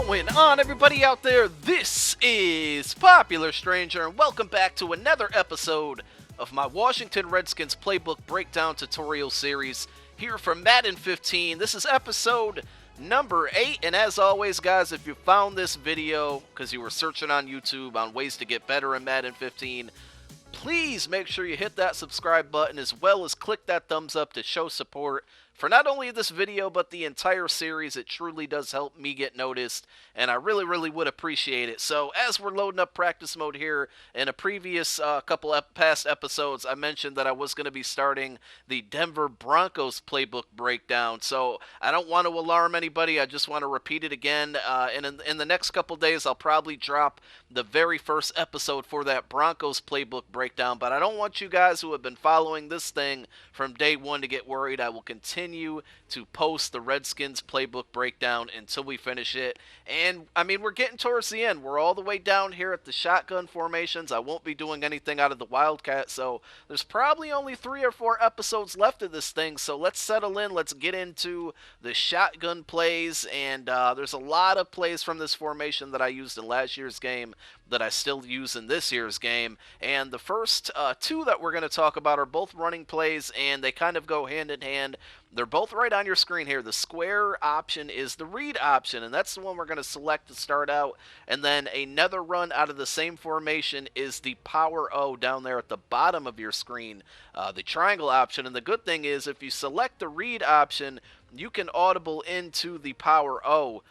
going on, everybody out there? This is Popular Stranger, and welcome back to another episode of my Washington Redskins Playbook Breakdown Tutorial Series here from Madden 15. This is episode number 8, and as always, guys, if you found this video because you were searching on YouTube on ways to get better in Madden 15, please make sure you hit that subscribe button as well as click that thumbs up to show support for not only this video but the entire series. It truly does help me get noticed, and I really would appreciate it. So as we're loading up practice mode here, in a previous couple past episodes I mentioned that I was going to be starting the Denver Broncos playbook breakdown, so I don't want to alarm anybody. I just want to repeat it again, and in the next couple days I'll probably drop the very first episode for that Broncos playbook breakdown, but I don't want you guys who have been following this thing from day one to get worried. I will continue to post the Redskins playbook breakdown until we finish it. And I mean, we're getting towards the end. We're all the way down here at the shotgun formations. I won't be doing anything out of the Wildcat, so there's probably only 3 or 4 episodes left of this thing. So let's settle in. Let's get into the shotgun plays, and there's a lot of plays from this formation that I used in last year's game that I still use in this year's game. And the first 2 that we're going to talk about are both running plays, and they kind of go hand in hand. They're both right on your screen here. The square option is the read option, and that's the one we're going to select to start out. And then another run out of the same formation is the power O down there at the bottom of your screen, the triangle option. And the good thing is, if you select the read option, you can audible into the power O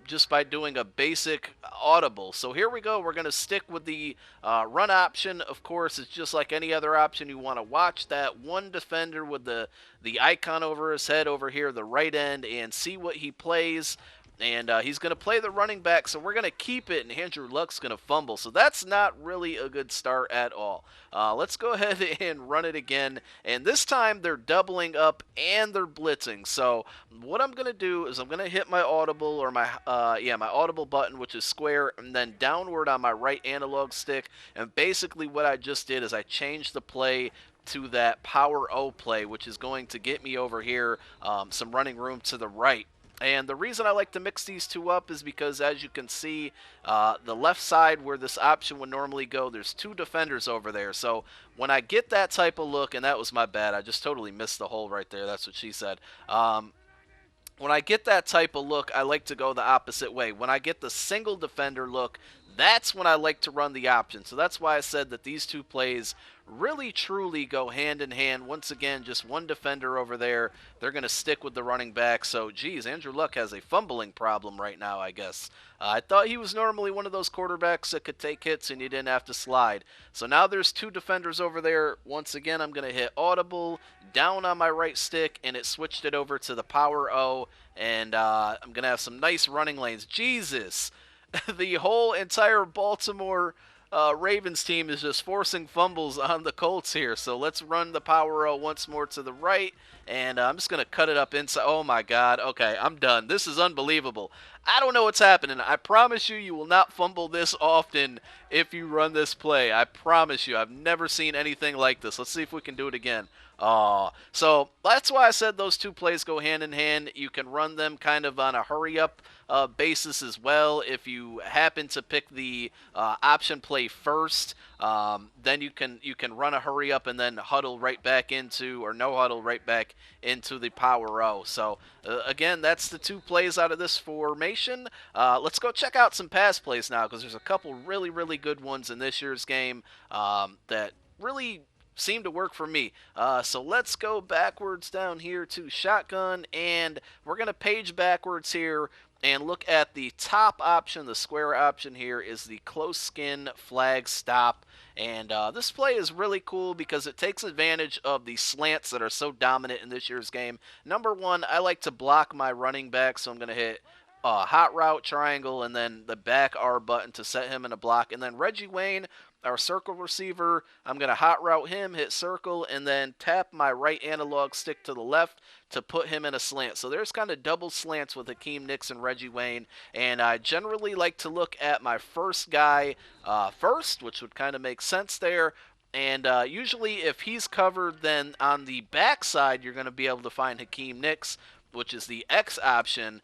just by doing a basic audible. So here we go. We're going to stick with the run option. Of course, it's just like any other option. You want to watch that one defender with the icon over his head over here, the right end, and see what he plays. And he's going to play the running back, so we're going to keep it, and Andrew Luck's going to fumble. So that's not really a good start at all. Let's go ahead and run it again. And this time they're doubling up and they're blitzing. So what I'm going to do is I'm going to hit my audible, or my audible button, which is square, and then downward on my right analog stick. And basically what I just did is I changed the play to that power O play, which is going to get me over here some running room to the right. And the reason I like to mix these two up is because, as you can see, the left side where this option would normally go, there's 2 defenders over there. So when I get that type of look, and that was my bad, I just totally missed the hole right there. That's what she said. When I get that type of look, I like to go the opposite way. When I get the single defender look, that's when I like to run the option. So that's why I said that these 2 plays really truly go hand in hand. Once again, just one defender over there. They're going to stick with the running back. So, geez, Andrew Luck has a fumbling problem right now, I guess. I thought he was normally one of those quarterbacks that could take hits and you didn't have to slide. So now there's 2 defenders over there. Once again, I'm going to hit audible down on my right stick, and it switched it over to the power O. And I'm going to have some nice running lanes. Jesus! The whole entire Baltimore Ravens team is just forcing fumbles on the Colts here. So let's run the power O once more to the right, and I'm just going to cut it up inside. Oh my God. Okay, I'm done. This is unbelievable. I don't know what's happening. I promise you will not fumble this often if you run this play. I promise you. I've never seen anything like this. Let's see if we can do it again. So that's why I said those 2 plays go hand in hand. You can run them kind of on a hurry-up basis as well. If you happen to pick the option play first, then you can run a hurry-up and then huddle right back into, or no huddle right back into the power O. So again, that's the 2 plays out of this formation. Let's go check out some pass plays now, because there's a couple really good ones in this year's game that really seem to work for me. So let's go backwards down here to shotgun, and we're going to page backwards here and look at the top option. The square option here is the close skin flag stop. And this play is really cool because it takes advantage of the slants that are so dominant in this year's game. Number one, I like to block my running back, so I'm going to hit hot route triangle and then the back R button to set him in a block. And then Reggie Wayne, our circle receiver, I'm going to hot route him, hit circle, and then tap my right analog stick to the left to put him in a slant. So there's kind of double slants with Hakeem Nicks and Reggie Wayne. And I generally like to look at my first guy first, which would kind of make sense there. And usually if he's covered, then on the backside, you're going to be able to find Hakeem Nicks, which is the X option.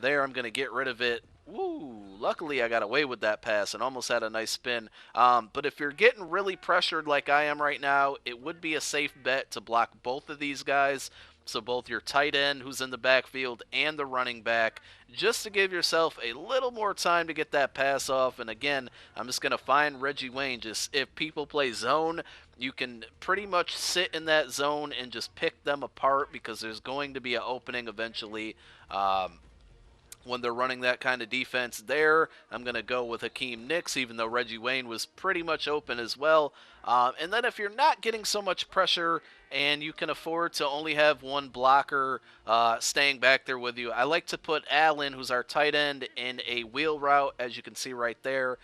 There, I'm going to get rid of it Woo! Luckily, I got away with that pass and almost had a nice spin. But if you're getting really pressured like I am right now, it would be a safe bet to block both of these guys. So both your tight end, who's in the backfield, and the running back, just to give yourself a little more time to get that pass off. And again, I'm just gonna find Reggie Wayne. Just if people play zone, you can pretty much sit in that zone and just pick them apart because there's going to be an opening eventually. When they're running that kind of defense there. I'm going to go with Hakeem Nicks, even though Reggie Wayne was pretty much open as well. And then if you're not getting so much pressure and you can afford to only have one blocker staying back there with you, I like to put Allen, who's our tight end, in a wheel route, as you can see right there.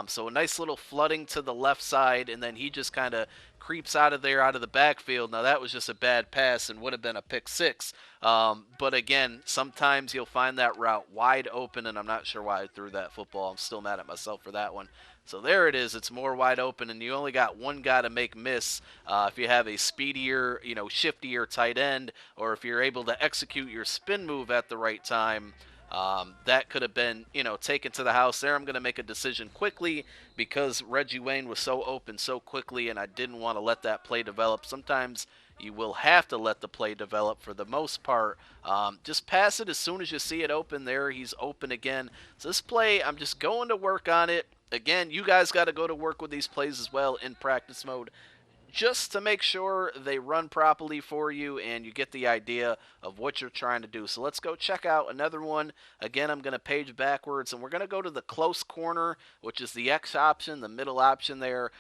So a nice little flooding to the left side, and then he just kind of creeps out of there, out of the backfield. Now that was just a bad pass and would have been a pick six. But again, sometimes you'll find that route wide open, and I'm not sure why I threw that football. I'm still mad at myself for that one. So there it is. It's more wide open, and you only got one guy to make miss. If you have a speedier, shiftier tight end, or if you're able to execute your spin move at the right time, that could have been, taken to the house there. I'm going to make a decision quickly because Reggie Wayne was so open so quickly, and I didn't want to let that play develop. Sometimes you will have to let the play develop for the most part. Just pass it as soon as you see it open there. He's open again. So this play, I'm just going to work on it. Again, you guys got to go to work with these plays as well in practice mode, just to make sure they run properly for you and you get the idea of what you're trying to do. So let's go check out another one. Again, I'm going to page backwards, and we're going to go to the close corner, which is the X option, the middle option there.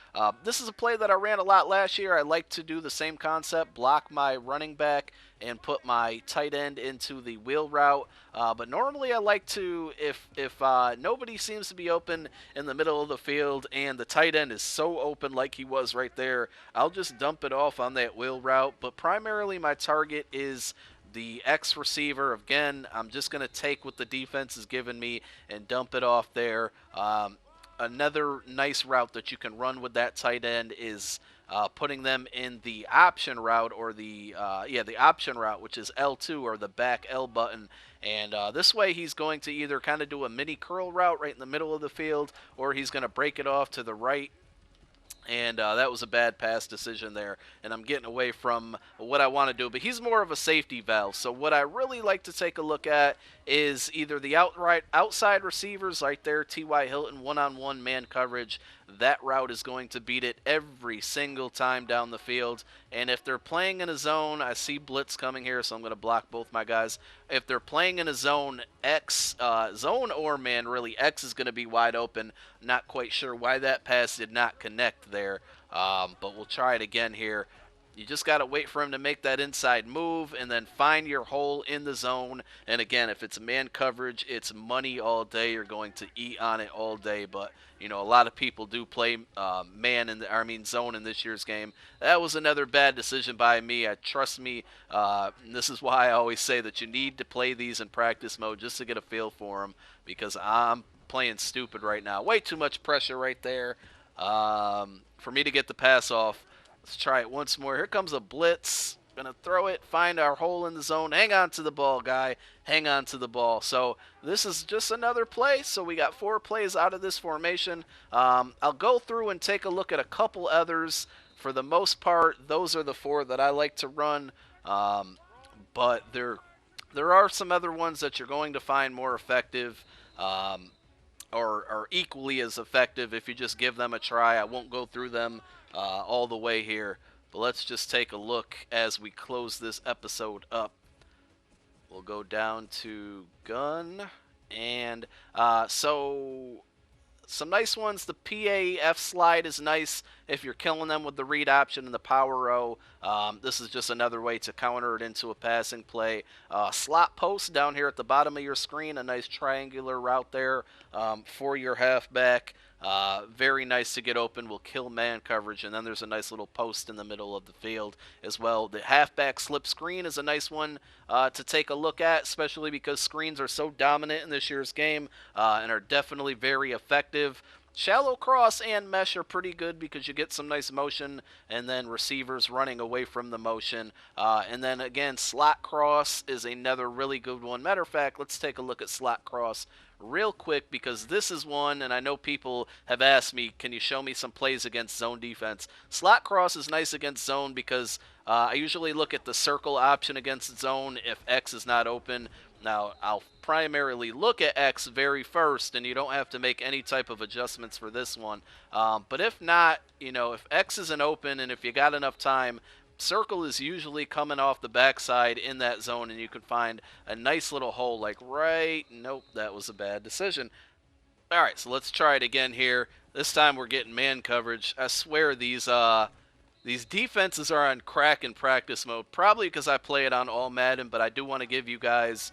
This is a play that I ran a lot last year. I like to do the same concept, block my running back and put my tight end into the wheel route. But normally I like to, if nobody seems to be open in the middle of the field and the tight end is so open like he was right there, I'll just dump it off on that wheel route. But primarily my target is the X receiver. Again, I'm just going to take what the defense has given me and dump it off there. Another nice route that you can run with that tight end is putting them in the option route, or the option route, which is L2, or the back L button. And this way he's going to either kind of do a mini curl route right in the middle of the field, or he's going to break it off to the right. And that was a bad pass decision there, and I'm getting away from what I want to do. But he's more of a safety valve. So what I really like to take a look at is either the outside receivers right there, T.Y. Hilton, one-on-one man coverage. That route is going to beat it every single time down the field. And if they're playing in a zone, I see blitz coming here, so I'm going to block both my guys. If they're playing in a zone, zone or man, really, X is going to be wide open. Not quite sure why that pass did not connect there, but we'll try it again here. You just got to wait for him to make that inside move and then find your hole in the zone. And again, if it's man coverage, it's money all day. You're going to eat on it all day. But, a lot of people do play zone in this year's game. That was another bad decision by me. Trust me, this is why I always say that you need to play these in practice mode just to get a feel for them, because I'm playing stupid right now. Way too much pressure right there for me to get the pass off. Let's try it once more. Here comes a blitz. Gonna throw it, find our hole in the zone. Hang on to the ball, guy. Hang on to the ball. So this is just another play. So we got 4 plays out of this formation. I'll go through and take a look at a couple others. For the most part, those are the 4 that I like to run. But there are some other ones that you're going to find more effective. Or equally as effective if you just give them a try. I won't go through them all the way here, but let's just take a look as we close this episode up. We'll go down to gun, and so some nice ones. The PAF slide is nice if you're killing them with the read option and the power row. This is just another way to counter it into a passing play. Slot post down here at the bottom of your screen, a nice triangular route there for your halfback. Very nice to get open, will kill man coverage, and then there's a nice little post in the middle of the field as well. The halfback slip screen is a nice one to take a look at, especially because screens are so dominant in this year's game and are definitely very effective. Shallow cross and mesh are pretty good because you get some nice motion and then receivers running away from the motion. And then again, slot cross is another really good one. Matter of fact, let's take a look at slot cross real quick because this is one, and I know people have asked me, can you show me some plays against zone defense? Slot cross is nice against zone because I usually look at the circle option against zone if X is not open. Now, I'll primarily look at X very first, and you don't have to make any type of adjustments for this one. But if not, if X isn't open and if you got enough time, circle is usually coming off the backside in that zone, and you can find a nice little hole like nope, that was a bad decision. All right, so let's try it again here. This time we're getting man coverage. I swear these defenses are on crack in practice mode, probably because I play it on all Madden, but I do want to give you guys,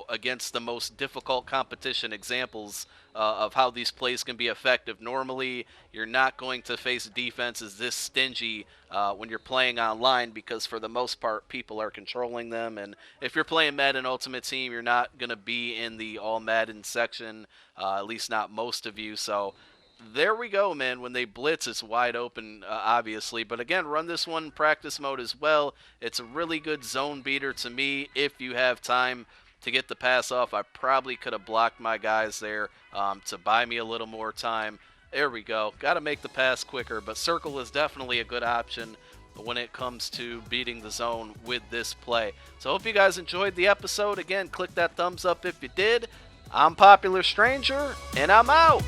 against the most difficult competition examples of how these plays can be effective. Normally, you're not going to face defenses this stingy when you're playing online because for the most part, people are controlling them. And if you're playing Madden Ultimate Team, you're not going to be in the all Madden section, at least not most of you. So there we go, man. When they blitz, it's wide open, obviously. But again, run this one in practice mode as well. It's a really good zone beater to me if you have time to get the pass off. I probably could have blocked my guys there to buy me a little more time. There we go. Got to make the pass quicker, but circle is definitely a good option when it comes to beating the zone with this play. So I hope you guys enjoyed the episode. Again, click that thumbs up if you did. I'm Popular Stranger, and I'm out.